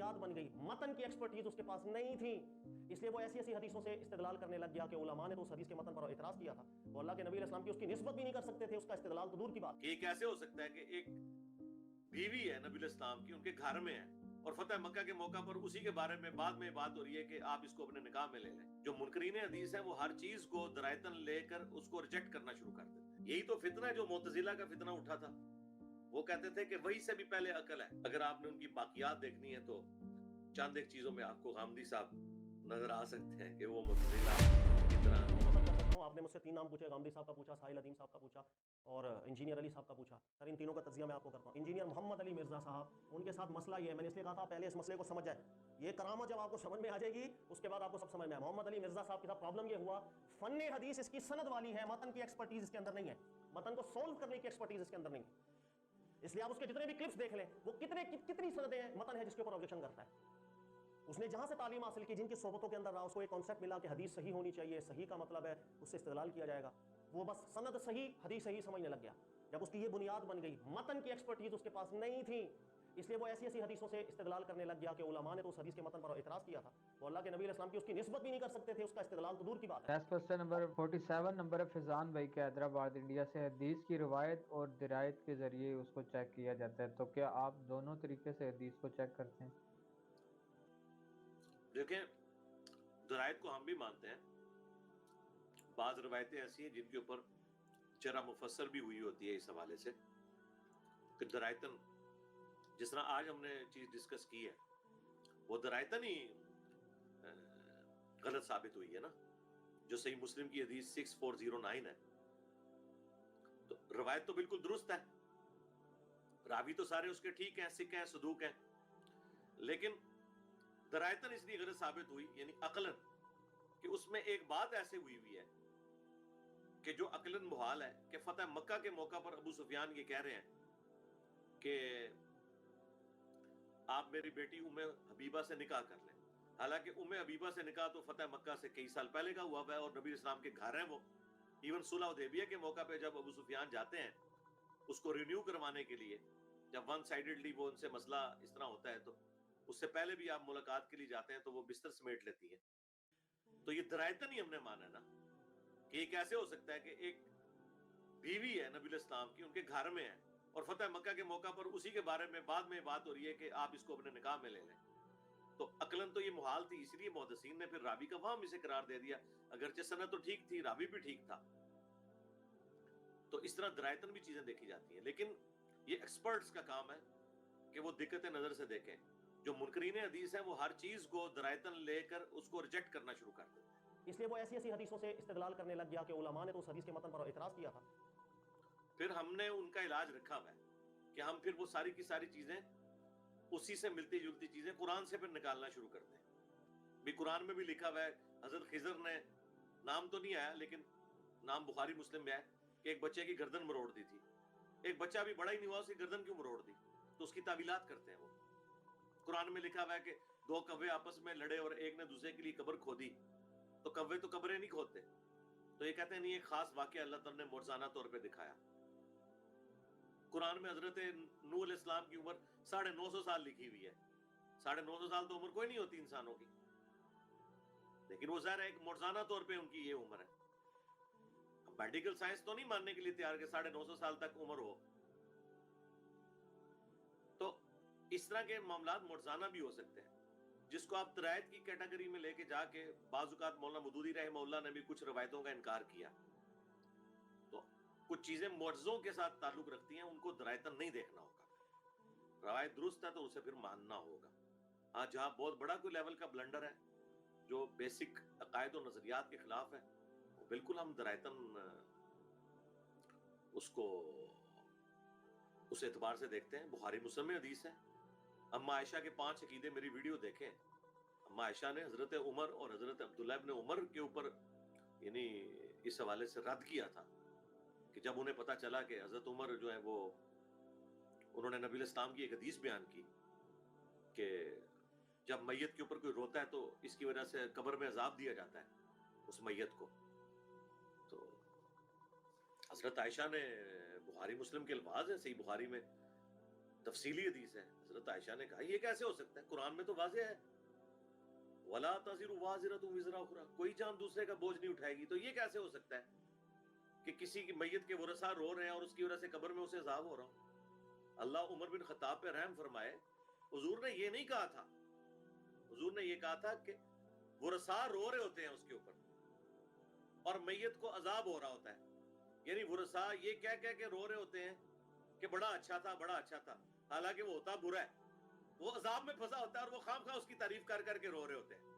بنیاد بن گئی، متن کی ایکسپرٹیز اس کے پاس نہیں تھی، اس لیے وہ ایسی ایسی حدیثوں سے استدلال کرنے لگ گیا کہ علماء نے تو اس حدیث کے متن پر اعتراض کیا تھا، وہ اللہ کے نبی علیہ السلام کی اس کی نسبت بھی نہیں کر سکتے تھے، اس کا استدلال تو دور کی بات۔ کہ یہ کیسے ہو سکتا ہے کہ ایک بیوی ہے نبی علیہ السلام کی، ان کے گھر میں ہے، اور فتح مکہ کے موقع پر اسی کے بارے میں بعد میں بات ہو رہی ہے کہ آپ اس کو اپنے نکاح میں لے لیں۔ جو منکرین حدیث ہیں وہ ہر چیز کو درائتن لے کر اس کو ریجیکٹ کرنا شروع کر دیتے ہیں۔ یہی تو فتنہ ہے جو معتزلہ کا فتنہ اٹھا تھا، وہ کہتے تھے کہ وہی سے بھی پہلے عقل ہے۔ اگر آپ نے ان کی باقیات دیکھنی ہے تو چند ایک چیزوں میں آپ کو غامدی صاحب نظر آ سکتے ہیں کہ وہ معتزلہ کی طرح۔ آپ نے مجھ سے 3 نام پوچھے، غامدی صاحب کا پوچھا، ساحل عدیم صاحب کا پوچھا اور انجینئر علی صاحب کا پوچھا۔ سر ان تینوں کا تجزیہ میں آپ کو کرتا ہوں۔ انجینئر محمد علی مرزا صاحب، ان کے ساتھ مسئلہ یہ ہے، میں نے اس لیے کہا تھا پہلے اس مسئلے کو سمجھ جائے، یہ کرامت جب آپ کو سمجھ میں آ جائے گی اس کے بعد آپ کو سب سمجھ میں آئے۔ محمد علی مرزا صاحب کے ساتھ پرابلم یہ ہوا، فن حدیث اس کی سند والی ہے، متن کی ایکسپرٹیز اس کے اندر نہیں ہے، متن کو سولو کرنے کی ایکسپرٹیز اس کے اندر نہیں ہے، اس لیے آپ اس کے جتنے بھی کلپس دیکھ لیں، وہ کتنی سندیں ہیں، متن ہے جس کے اوپر آبجیکشن کرتا ہے۔ اس نے جہاں سے تعلیم حاصل کی، جن کی صحبتوں کے اندر رہا، اس کو ایک کانسیپٹ ملا کہ حدیث صحیح ہونی چاہیے، صحیح کا مطلب ہے اس سے استدلال کیا جائے گا، وہ بس سند صحیح حدیث صحیح سمجھنے لگ گیا۔ جب اس کی یہ بنیاد بن گئی، متن کی ایکسپرٹیز اس کے پاس نہیں تھی، اس لیے وہ ایسی ایسی حدیثوں سے استدلال کرنے لگ گیا کہ علماء نے تو اس حدیث کے متن پر اعتراض کیا تھا، وہ اللہ کے نبی علیہ السلام کی اس کی نسبت بھی نہیں کر سکتے تھے، اس کا استدلال تو دور کی بات ہے۔ نیکسٹ کوسچن نمبر 47 نمبر ہے فیضان بھائی کے حیدرآباد انڈیا سے۔ حدیث کی روایت اور درایت کے ذریعے اس کو چیک کیا جاتا ہے، تو کیا آپ دونوں طریقے سے حدیث کو چیک کرتے ہیں؟ دیکھیں، درایت کو ہم بھی مانتے ہیں، بعض روایتیں ایسی ہیں جن کے اوپر جرح مفسر بھی ہوئی ہوتی ہے اس حوالے سے کہ درایتن، جس طرح آج ہم نے چیز ڈسکس کی ہے وہ درایتن ہی غلط ثابت ہوئی ہے نا، جو صحیح مسلم کی حدیث 6409 ہے، تو روایت تو بالکل درست ہے، راوی تو سارے اس کے ٹھیک ہیں، سکھ ہیں، صدوق ہیں، لیکن درایتن اس لیے غلط ثابت ہوئی، یعنی عقلاً، کہ اس میں ایک بات ایسے ہوئی ہے کہ جو عقلاً محال ہے، کہ فتح مکہ کے موقع پر ابو سفیان یہ کہہ رہے ہیں کہ آپ میری بیٹی ام حبیبہ سے نکاح کر لیں، حالانکہ ام حبیبہ سے نکاح تو فتح مکہ سے کئی سال پہلے کا ہوا ہے، اور نبی اسلام کے گھر ہیں وہ، ایون صلح حدیبیہ کے موقع پہ جب ابو سفیان جاتے ہیں اس کو رینیو کروانے کے لیے، جب ون سائیڈڈلی وہ ان سے مسئلہ اس طرح ہوتا ہے، تو اس سے پہلے بھی آپ ملاقات کے لیے جاتے ہیں تو وہ بستر سمیٹ لیتی ہیں، تو یہ درایتن ہی ہم نے مانا نا، کہ یہ کیسے ہو سکتا ہے کہ ایک بیوی ہے نبی الاسلام کی، ان کے گھر میں ہے، اور فتح مکہ کے موقع پر اسی کے بارے میں بعد میں بات ہو رہی ہے کہ آپ اس کو اپنے نکاح میں لے لیں، تو عقلاً تو یہ محال تھی، اس لیے محدثین نے پھر راوی کا وہم اسے قرار دے دیا، اگرچہ سند تو ٹھیک تھی، راوی بھی ٹھیک تھا، تو اس طرح درایتن بھی چیزیں دیکھی جاتی ہیں، لیکن یہ ایکسپرٹس کا کام ہے کہ وہ دقت نظر سے دیکھیں۔ جو منکرین حدیث ہیں وہ ہر چیز کو درایتن لے کر اس کو ریجیکٹ کرنا شروع کر دیتے ہیں، اس لیے وہ ایسی ایسی حدیثوں سے استدلال کرنے لگ گیا کہ علماء نے تو اس حدیث کے متن پر اعتراض کیا تھا۔ پھر ہم نے ان کا علاج رکھا ہوا ہے کہ ہم پھر وہ ساری کی ساری چیزیں، اسی سے ملتی جلتی چیزیں قرآن سے پھر نکالنا شروع کرتے ہیں۔ بھی قرآن میں بھی لکھا ہوا ہے، حضرت خضر نے، نام تو نہیں آیا لیکن نام بخاری مسلم میں ہے، کہ ایک بچے کی گردن مروڑ دی تھی، ایک بچہ بھی بڑا ہی نہیں ہوا، اس کی گردن کیوں مروڑ دی؟ تو اس کی تعویلات کرتے ہیں وہ۔ قرآن میں لکھا ہوا ہے کہ 2 کوے آپس میں لڑے اور ایک نے دوسرے کے لیے قبر کھودی، تو کوے تو قبریں نہیں کھودتے، تو یہ کہتے ہیں نہیں، ایک خاص واقعہ اللہ تعالیٰ نے معجزانہ طور پہ دکھایا۔ قرآن میں حضرت نوح علیہ السلام کی عمر 950 سال لکھی ہوئی ہے، 950 سال تو عمر کوئی نہیں ہوتی انسانوں کی، لیکن وہ ظاہر ہے ایک معجزانہ طور پہ ان کی یہ عمر ہے۔ میڈیکل سائنس تو نہیں ماننے کے لیے تیار کہ 950 سال تک عمر ہو، تو اس طرح کے معاملات معجزانہ بھی ہو سکتے ہیں، جس کو آپ درایت کی کیٹیگری میں لے کے جا کے، بعض اوقات مولانا مودودی رحمہ اللہ نے بھی کچھ روایتوں کا انکار کیا، تو کچھ چیزیں معجزوں کے ساتھ تعلق رکھتی ہیں، ان کو درایتن نہیں دیکھنا ہوگا، روایت درست ہے تو اسے پھر ماننا ہوگا۔ ہاں، جہاں بہت بڑا کوئی لیول کا بلنڈر ہے جو بیسک عقائد و نظریات کے خلاف ہے، وہ بالکل ہم درایتن اس کو اس اعتبار سے دیکھتے ہیں۔ بخاری مسلم میں حدیث ہے، اما عائشہ کے 5 عقیدے، میری ویڈیو دیکھیں، اما عائشہ نے حضرت عمر اور حضرت عبداللہ ابن عمر کے اوپر یعنی اس حوالے سے رد کیا تھا کہ جب انہیں پتا چلا کہ حضرت عمر جو ہے وہ، انہوں نے نبی الاسلام کی ایک حدیث بیان کی کہ جب میت کے اوپر کوئی روتا ہے تو اس کی وجہ سے قبر میں عذاب دیا جاتا ہے اس میت کو، تو حضرت عائشہ نے، بخاری مسلم کے الفاظ ہیں صحیح بخاری میں، تفصیلی حدیث ہے. حضرت عائشہ نے کہا یہ کیسے ہو سکتا ہے, قرآن میں تو واضح ہے وَلَا تَزِرُ وَازِرَةٌ وِزْرَ أُخْرَىٰ, کوئی جان دوسرے کا بوجھ نہیں اٹھائے گی. تو یہ کیسے ہو سکتا ہے کہ کسی کی میت کے ورثاء رو رہے ہیں اور اس کی وجہ سے قبر میں اسے عذاب ہو رہا ہو؟ اللہ عمر بن خطاب پہ رحم فرمائے, حضور نے یہ نہیں کہا تھا, حضور نے یہ کہا تھا کہ ورثاء رو رہے ہوتے ہیں اس کے اوپر اور میت کو عذاب ہو رہا ہوتا ہے. یعنی ورثاء یہ کہہ کے رو رہے ہوتے ہیں کہ بڑا اچھا تھا بڑا اچھا تھا, حالانکہ وہ ہوتا برا ہے, وہ عذاب میں پھنسا ہوتا ہے اور وہ خام خواہ اس کی تعریف کر کے رو رہے ہوتے ہیں.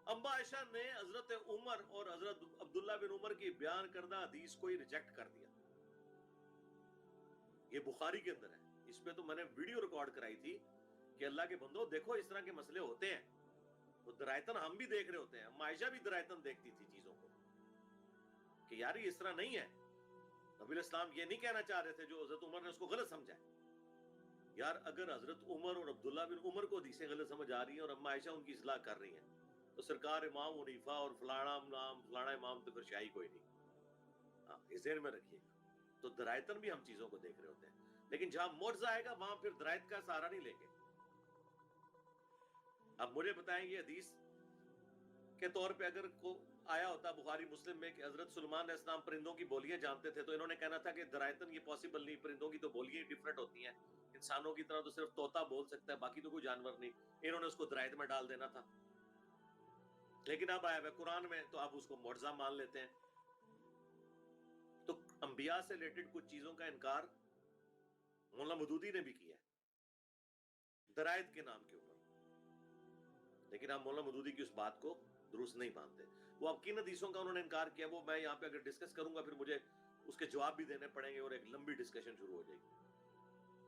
اما عائشہ نے حضرت عمر اور حضرت عبداللہ بن عمر کی بیان کردہ حدیث کو ہی ریجیکٹ کر دیا. یہ بخاری کے اندر ہے, اس پہ تو میں نے ویڈیو ریکارڈ کرائی تھی کہ اللہ کے بندو دیکھو اس طرح کے مسئلے ہوتے ہیں. تو درائتن ہم بھی دیکھ رہے ہوتے ہیں, اما عائشہ بھی درائتن دیکھتی تھی چیزوں کو کہ یار یہ اس طرح نہیں ہے. نبی علیہ السلام یہ نہیں کہنا چاہ رہے تھے جو حضرت عمر نے اس کو غلط سمجھا ہے. یار اگر حضرت عمر اور عبداللہ بن عمر کو حدیثیں غلط سمجھ آ رہی ہیں اور اما عائشہ ان کی اصلاح کر رہی ہیں, تو سرکار امام حنیفہ اور فلانا امام تو پھر شاہی کوئی نہیں. ہاں یہ ذہن میں رکھیے گا. تو درائتن بھی ہم چیزوں کو دیکھ رہے ہوتے ہیں, لیکن جہاں معجزہ آئے گا وہاں پھر درائت کا سہارا نہیں لیں گے. اب مجھے بتائیں یہ حدیث کے طور پہ اگر کو آیا ہوتا بخاری مسلم میں کہ حضرت سلیمان علیہ السلام پرندوں کی بولیاں جانتے تھے, تو انہوں نے کہنا تھا کہ درائتن یہ پاسبل نہیں, پرندوں کی تو بولیاں ڈیفرنٹ ہوتی ہیں, انسانوں کی طرح تو صرف طوطا بول سکتا ہے باقی تو کوئی جانور نہیں. انہوں نے اس کو درائت میں ڈال دینا تھا. لیکن اب آیا ہے قرآن میں تو اب اس کو معجزہ مان لیتے ہیں. تو انبیاء سے ریلیٹڈ کچھ چیزوں کا انکار مولانا مودودی نے بھی کیا ہے درائت کے نام کے اوپر, لیکن ہم مولانا مودودی کی اس بات کو درست نہیں مانتے. وہ اب کن حدیثوں کا انہوں نے انکار کیا وہ میں یہاں پہ اگر ڈسکس کروں گا پھر مجھے اس کے جواب بھی دینے پڑیں گے اور ایک لمبی ڈسکشن شروع ہو جائے گی.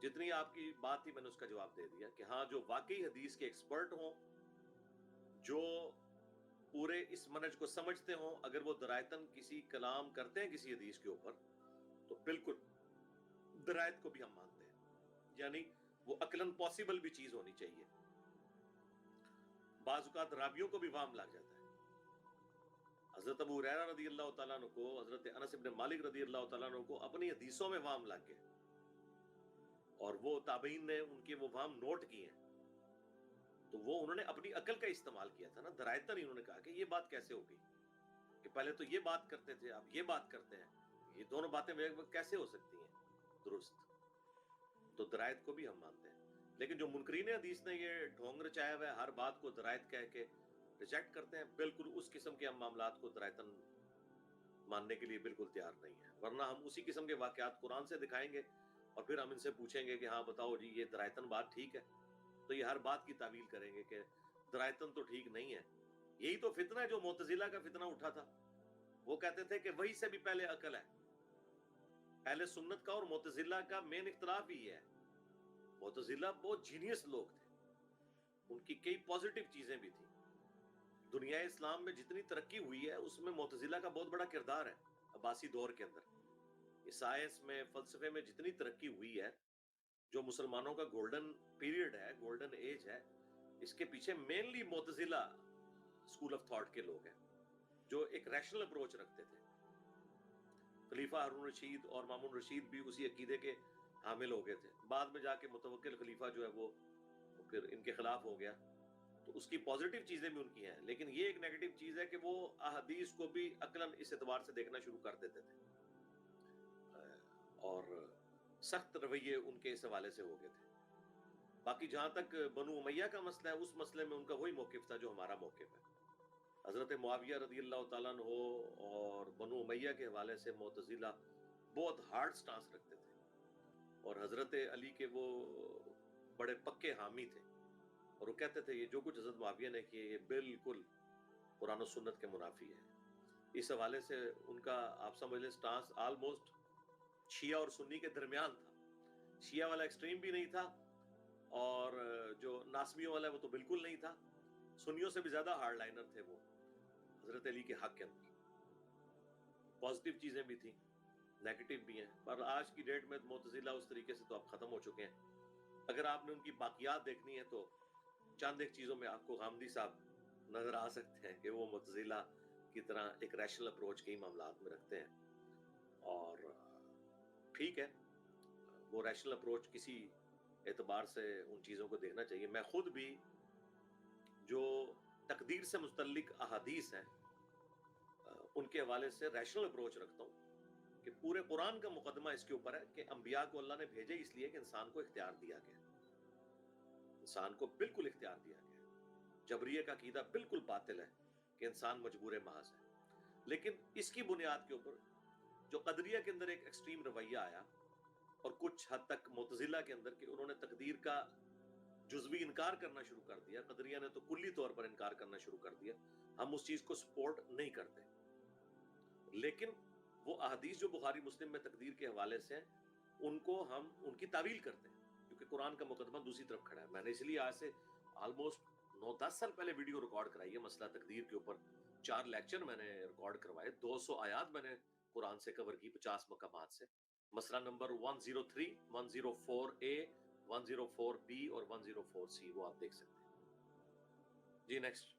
جتنی آپ کی بات تھی میں نے اس کا جواب دے دیا کہ ہاں جو واقعی حدیث کے ایکسپرٹ ہوں, جو پورے اس منہج کو سمجھتے ہوں, اگر وہ درائتن کسی کلام کرتے ہیں کسی حدیث کے اوپر تو بالکل درائت کو بھی ہم مانتے ہیں. یعنی وہ عقلاً پاسبل بھی چیز ہونی چاہیے. بعض اوقات راویوں کو بھی وہم لگ جاتا ہے. حضرت ابو ہریرہ رضی اللہ تعالیٰ عنہ کو, حضرت انس بن مالک رضی اللہ تعالیٰ عنہ کو اپنی حدیثوں میں وہم لگ گئے اور وہ تابعین نے ان کے وہ وہم نوٹ کیے ہیں, تو وہ انہوں نے اپنی عقل کا استعمال کیا تھا نا. درائتن انہوں نے کہا کہ یہ بات کیسے ہوگی کہ پہلے تو یہ بات کرتے تھے اب یہ بات کرتے ہیں, یہ دونوں باتیں میرے وقت کیسے ہو سکتی ہیں درست. تو درائت کو بھی ہم مانتے ہیں, لیکن جو منکرین حدیث نے یہ ڈھونگ رچایا ہوا ہے ہر بات کو درائت کہہ کے ریجیکٹ کرتے ہیں, بالکل اس قسم کے ہم معاملات کو درائتن ماننے کے لیے بالکل تیار نہیں ہے. ورنہ ہم اسی قسم کے واقعات قرآن سے دکھائیں گے اور پھر ہم ان سے پوچھیں گے کہ ہاں بتاؤ جی یہ درائتن بات ٹھیک ہے, تو یہ ہر بات کی تعویل کریں گے کہ درائتن تو ٹھیک نہیں ہے. یہی تو فتنہ ہے جو معتزلہ کا فتنہ اٹھا تھا. وہ کہتے تھے کہ وہی سے بھی پہلے عقل ہے. اہل سنت کا اور معتزلہ کا مین اختلاف ہی ہے. معتزلہ بہت جینیس لوگ تھے, ان کی کئی پازیٹیو چیزیں بھی تھیں. دنیا اسلام میں جتنی ترقی ہوئی ہے اس میں معتزلہ کا بہت بڑا کردار ہے. عباسی دور کے اندر سائنس میں فلسفے میں جتنی ترقی ہوئی ہے, جو مسلمانوں کا گولڈن پیریڈ ہے, گولڈن ایج ہے, اس کے پیچھے mainly Mutazila school of thought کے لوگ ہیں جو ایک ریشنل اپروچ رکھتے تھے. خلیفہ ہارون رشید اور مامون رشید بھی اسی عقیدے کے حامل ہو گئے تھے. بعد میں جا کے متوکل خلیفہ جو ہے وہ پھر ان کے خلاف ہو گیا, تو اس کی پازیٹیو چیزیں بھی ان کی ہیں, لیکن یہ ایک نیگیٹو چیز ہے کہ وہ احادیث کو بھی عقلاً اس اعتبار سے دیکھنا شروع کر دیتے تھے اور سخت رویے ان کے اس حوالے سے ہو گئے تھے. باقی جہاں تک بنو امیہ کا مسئلہ ہے, اس مسئلے میں ان کا وہی موقف تھا جو ہمارا موقف ہے. حضرت معاویہ رضی اللہ تعالیٰ عنہ اور بنو امیہ کے حوالے سے معتزلہ بہت ہارڈ سٹانس رکھتے تھے, اور حضرت علی کے وہ بڑے پکے حامی تھے, اور وہ کہتے تھے یہ جو کچھ حضرت معاویہ نے کیے یہ بالکل قرآن و سنت کے منافی ہے. اس حوالے سے ان کا آپ سمجھ لیں سٹانس آلموسٹ شیعہ اور سنی کے درمیان تھا. شیعہ والا ایکسٹریم بھی نہیں تھا اور جو ناسبیوں والا ہے وہ تو بالکل نہیں تھا. سنیوں سے بھی زیادہ ہارڈ لائنر تھے وہ حضرت علی کے حق کے اندر. پازیٹیو چیزیں بھی تھیں, نیگیٹو بھی ہیں, پر آج کی ڈیٹ میں معتزلہ اس طریقے سے تو اب ختم ہو چکے ہیں. اگر آپ نے ان کی باقیات دیکھنی ہے تو چند ایک چیزوں میں آپ کو غامدی صاحب نظر آ سکتے ہیں کہ وہ معتزلہ کی طرح ایک ریشنل اپروچ کئی معاملات میں رکھتے ہیں, اور ٹھیک ہے وہ ریشنل اپروچ کسی اعتبار سے ان چیزوں کو دیکھنا چاہیے. میں خود بھی جو تقدیر سے متعلق احادیث ہیں ان کے حوالے سے ریشنل اپروچ رکھتا ہوں کہ پورے قرآن کا مقدمہ اس کے اوپر ہے کہ انبیاء کو اللہ نے بھیجے اس لیے کہ انسان کو اختیار دیا گیا, انسان کو بالکل اختیار دیا گیا. جبریہ کا عقیدہ بالکل باطل ہے کہ انسان مجبور محض ہے. لیکن اس کی بنیاد کے اوپر جو قدریہ کے اندر ایک ایکسٹریم رویہ آیا اور کچھ حد تک معتزلہ کے اندر کہ انہوں نے تقدیر کا جزوی انکار کرنا شروع کر دیا, قدریہ نے تو کلی طور پر انکار کرنا شروع کر دیا, ہم اس چیز کو سپورٹ نہیں کرتے. لیکن وہ احادیث جو بخاری مسلم میں تقدیر کے حوالے سے ہیں ان کو ہم ان کی تعویل کرتے ہیں کیونکہ قرآن کا مقدمہ دوسری طرف کھڑا ہے. میں نے اس لیے آج سے آلموسٹ 9-10 سال پہلے ویڈیو ریکارڈ کرائی ہے مسئلہ تقدیر کے اوپر. 4 لیکچر میں نے ریکارڈ کروائے, 200 آیات میں نے قرآن سے کور کی 50 مقامات سے. مسئلہ نمبر 103, 104A, 104B اور 104C وہ آپ دیکھ سکتے ہیں. جی نیکسٹ.